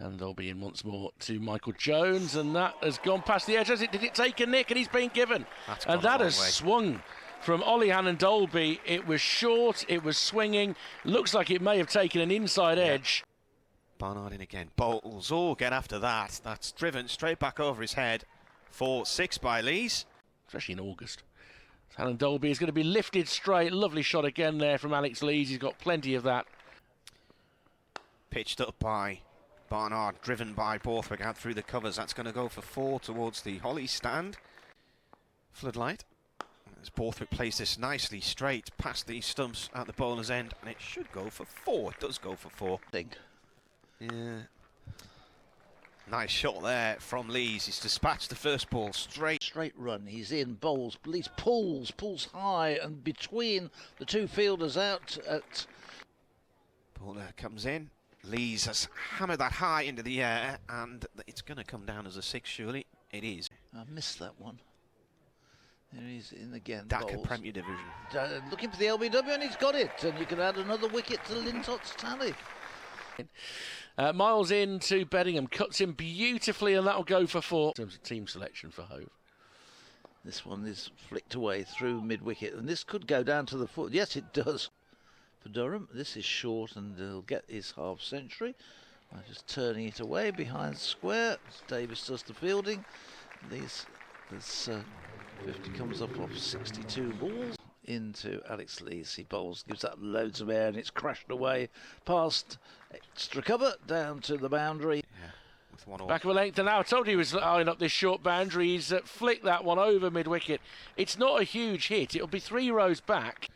And they'll be in once more to Michael Jones, and that has gone past the edge. Did it take a nick? And he's been given. And that has swung from Olly Hannon-Dalby. It was short, it was swinging. Looks like it may have taken an inside edge. Barnard in again. Bowles. Oh, get after that. That's driven straight back over his head for 6 by Lees. Especially in August. Hannon-Dalby is going to be lifted straight. Lovely shot again there from Alex Lees. He's got plenty of that. Pitched up by Barnard, driven by Borthwick out through the covers. That's going to go for 4 towards the Holly stand. Floodlight. As Borthwick plays this nicely straight past the stumps at the bowler's end, and it should go for 4. It does go for 4. Yeah. Nice shot there from Lees. He's dispatched the first ball straight. Straight run. He's in, bowls. Lees pulls high, and between the two fielders out at. Bowler comes in. Lees has hammered that high into the air, and it's going to come down as a 6, surely. It is. I missed that one. There he's in again. Dhaka Premier Division. Looking for the LBW, and he's got it. And you can add another wicket to Lintot's tally. Miles in to Bedingham, cuts him beautifully, and that'll go for 4. In terms of team selection for Hove. This one is flicked away through mid-wicket, and this could go down to the foot. Yes, it does. For Durham, this is short, and he'll get his half century by just turning it away behind square. Davis does the fielding. This 50 comes up off 62 balls into Alex Lees. He bowls, gives that loads of air, and it's crashed away past extra cover down to the boundary. Yeah, with 1 all. Back of a length, and now I told you he was eyeing up this short boundary. He's flicked that one over mid-wicket. It's not a huge hit. It'll be 3 rows back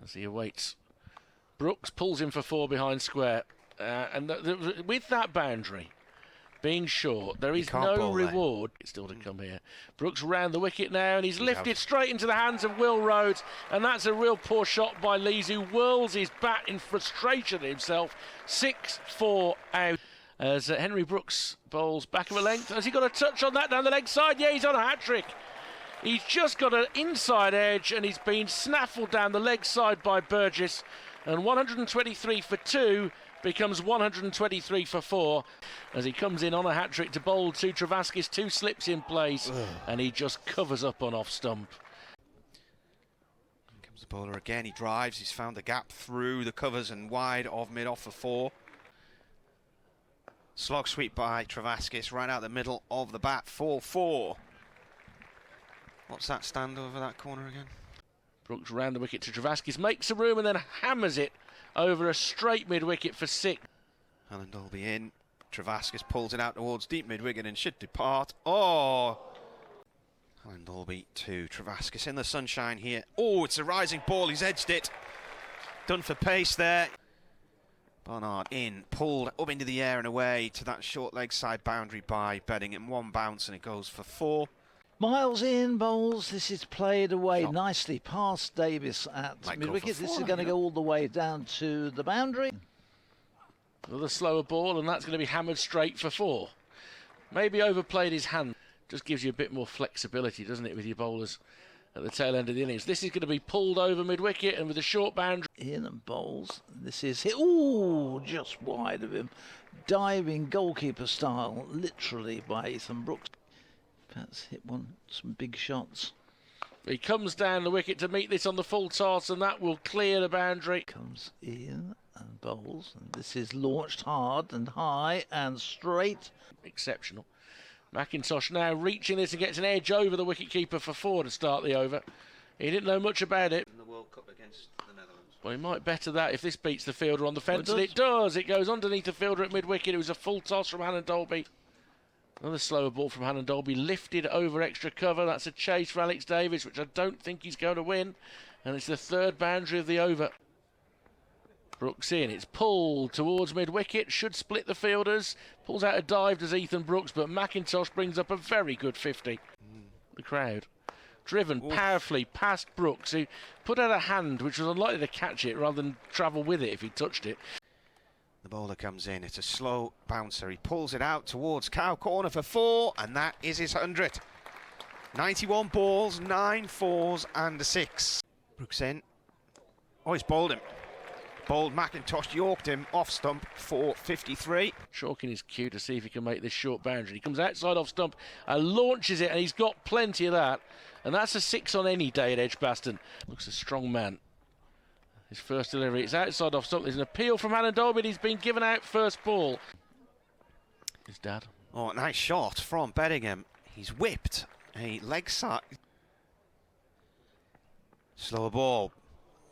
as he awaits. Brooks pulls him for 4 behind square, and with that boundary being short, there is no reward. It's still to come here. Brooks round the wicket now, and he's lifted straight into the hands of Will Rhodes, and that's a real poor shot by Lees, who whirls his bat in frustration at himself. 6-4 out. As Henry Brooks bowls back of a length. Has he got a touch on that down the leg side? Yeah, he's on a hat-trick. He's just got an inside edge, and he's been snaffled down the leg side by Burgess. And 123 for 2 becomes 123 for 4 as he comes in on a hat-trick to bowl to Travaskis. 2 slips in place, and he just covers up on off stump. Here comes the bowler again. He drives. He's found the gap through the covers and wide of mid-off for 4. Slog sweep by Travaskis right out the middle of the bat. 4-4. What's that stand over that corner again? Brooks round the wicket to Travaskis, makes a room and then hammers it over a straight mid-wicket for 6. Hannon-Dalby in. Travaskis pulls it out towards deep mid-wicket and should depart. Oh! Hannon-Dalby to Travaskis in the sunshine here. Oh, it's a rising ball. He's edged it. Done for pace there. Barnard in, pulled up into the air and away to that short leg side boundary by Bedingham. 1 bounce and it goes for 4. Miles in, bowls. This is played away nicely past Davis at mid-wicket. This is going to go all the way down to the boundary. Another slower ball, and that's going to be hammered straight for 4. Maybe overplayed his hand. Just gives you a bit more flexibility, doesn't it, with your bowlers at the tail end of the innings. This is going to be pulled over mid-wicket, and with a short boundary. In and bowls. This is hit. Ooh, just wide of him. Diving goalkeeper style, literally, by Ethan Brooks. Perhaps hit some big shots. He comes down the wicket to meet this on the full toss, and that will clear the boundary. Comes in and bowls, and this is launched hard and high and straight. Exceptional. Mackintosh now reaching this and gets an edge over the wicketkeeper for 4 to start the over. He didn't know much about it. In the World Cup against the Netherlands. Well, he might better that if this beats the fielder on the fence, and it does. It goes underneath the fielder at mid-wicket. It was a full toss from Hannon-Dalby. Another slower ball from Hannon-Dalby, lifted over extra cover. That's a chase for Alex Davis, which I don't think he's going to win. And it's the 3rd boundary of the over. Brooks in, it's pulled towards mid-wicket, should split the fielders. Pulls out a dive, does Ethan Brooks, but Mackintosh brings up a very good 50. The crowd. Driven powerfully past Brooks, who put out a hand which was unlikely to catch it rather than travel with it if he touched it. The bowler comes in. It's a slow bouncer. He pulls it out towards cow corner for 4, and that is his 100th. 91 balls, 9 fours and a 6. Brooks in. Oh, he's bowled him. bowled. Mackintosh yorked him off stump for 53. Chalking his cue to see if he can make this short boundary. He comes outside off stump and launches it, and he's got plenty of that. And that's a 6 on any day at Edgbaston. Looks a strong man. His first delivery, it's outside off stump. There's an appeal from Hannon-Dalby, and he's been given out first ball. His dad. Oh, nice shot from Bedingham. He's whipped a leg side. Slower ball.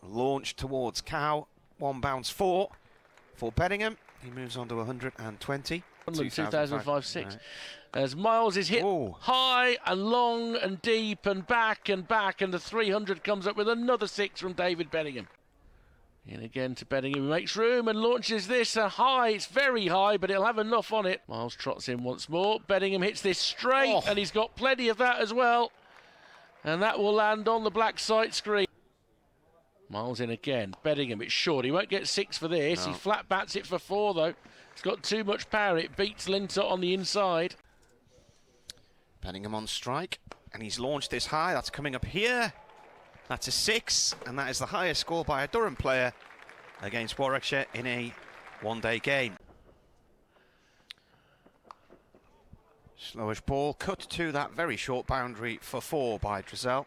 Launched towards Cow. 1 bounce 4 for Bedingham. He moves on to 120. 2005-6. Right. As Miles is hit high and long and deep and back, and the 300 comes up with another 6 from David Bedingham. In again to Bedingham, he makes room and launches this high. It's very high, but it'll have enough on it. Miles trots in once more. Bedingham hits this straight, and he's got plenty of that as well. And that will land on the black sight screen. Miles in again. Bedingham, it's short. He won't get 6 for this. No. He flat bats it for 4, though. It's got too much power. It beats Lintott on the inside. Bedingham on strike, and he's launched this high. That's coming up here. That's a 6, and that is the highest score by a Durham player against Warwickshire in a one-day game. Slowish ball cut to that very short boundary for 4 by Drizel.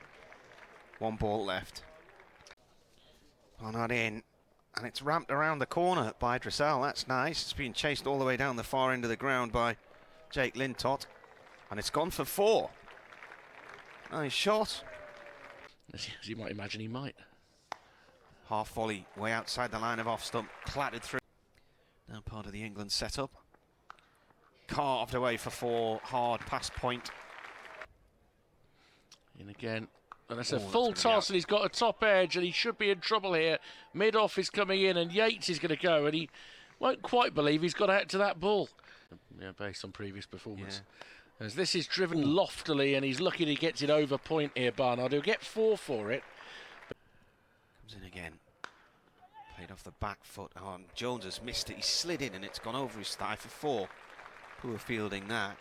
1 ball left. Barnard in, and it's ramped around the corner by Drizel. That's nice. It's been chased all the way down the far end of the ground by Jake Lintott, and it's gone for 4. Nice shot. As you might imagine he might. Half volley way outside the line of off stump, clattered through. Now part of the England setup. Carved away for 4, hard past point. In again. And it's a full toss, and he's got a top edge, and he should be in trouble here. Mid-off is coming in, and Yates is going to go, and he won't quite believe he's got out to that ball. Yeah, based on previous performance. Yeah. As this is driven loftily, and he's lucky he gets it over point here, Barnard. He'll get 4 for it. Comes in again. Played off the back foot. Oh, Jones has missed it. He slid in, and it's gone over his thigh for 4. Poor fielding that.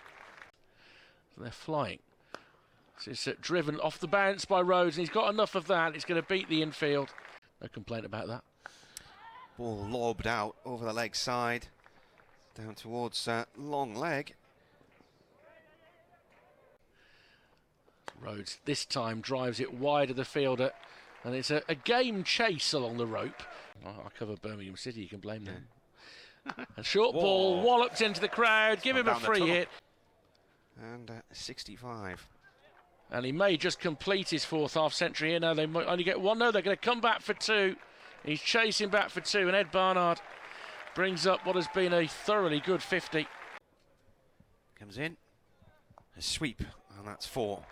So they're flying. So it's driven off the bounce by Rhodes, and he's got enough of that. It's going to beat the infield. No complaint about that. Ball lobbed out over the leg side. Down towards long leg. Rhodes this time drives it wide of the fielder, and it's a game chase along the rope. I cover Birmingham City, you can blame them. A short ball walloped into the crowd, give him a free hit. And 65. And he may just complete his 4th half century here. No, they might only get 1. No, they're going to come back for 2. He's chasing back for 2, and Ed Barnard brings up what has been a thoroughly good 50. Comes in. A sweep, and that's 4.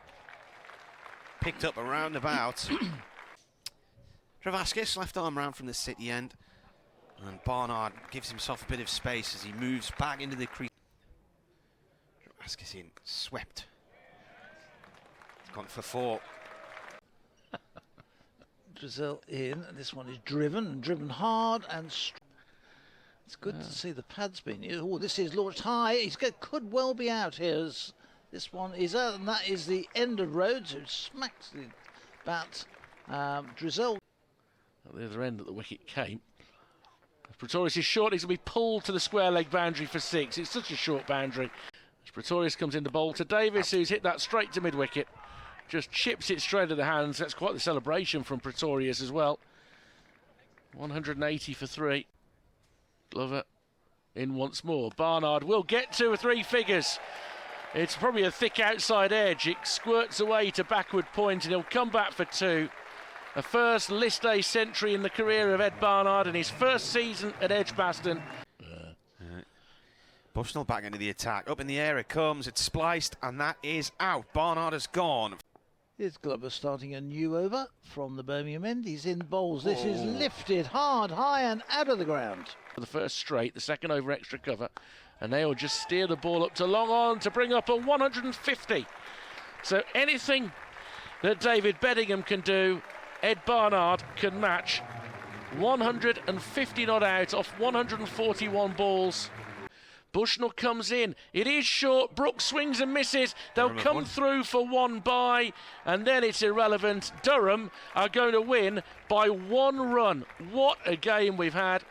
Picked up around about. Travaskis left arm round from the city end, and Barnard gives himself a bit of space as he moves back into the crease. Travaskis in, swept. Gone for 4. Drizel in, and this one is driven hard, and it's good to see the pads being used. Oh, this is launched high. Could well be out here. As this one is out, and that is the end of Rhodes, who smacks the bat. Drizel. At the other end that the wicket came. Pretorius is short. He's going to be pulled to the square leg boundary for 6. It's such a short boundary. As Pretorius comes in the bowl to Davis, who's hit that straight to mid wicket. Just chips it straight to the hands. That's quite the celebration from Pretorius as well. 180 for 3. Glover in once more. Barnard will get 2 or 3 figures. It's probably a thick outside edge. It squirts away to backward point, and he'll come back for 2. A first list A century in the career of Ed Barnard in his first season at Edgbaston. Bushnell back into the attack. Up in the air it comes. It's spliced, and that is out. Barnard has gone. Here's Glover starting a new over from the Birmingham end. He's in bowls. This is lifted hard, high, and out of the ground. For the first straight, the second over extra cover, and they'll just steer the ball up to long on to bring up a 150. So anything that David Bedingham can do, Ed Barnard can match. 150 not out off 141 balls. Bushnell comes in. It is short. Brooks swings and misses. They'll Durham have come won. through for one by, and then it's irrelevant. Durham are going to win by 1 run. What a game we've had.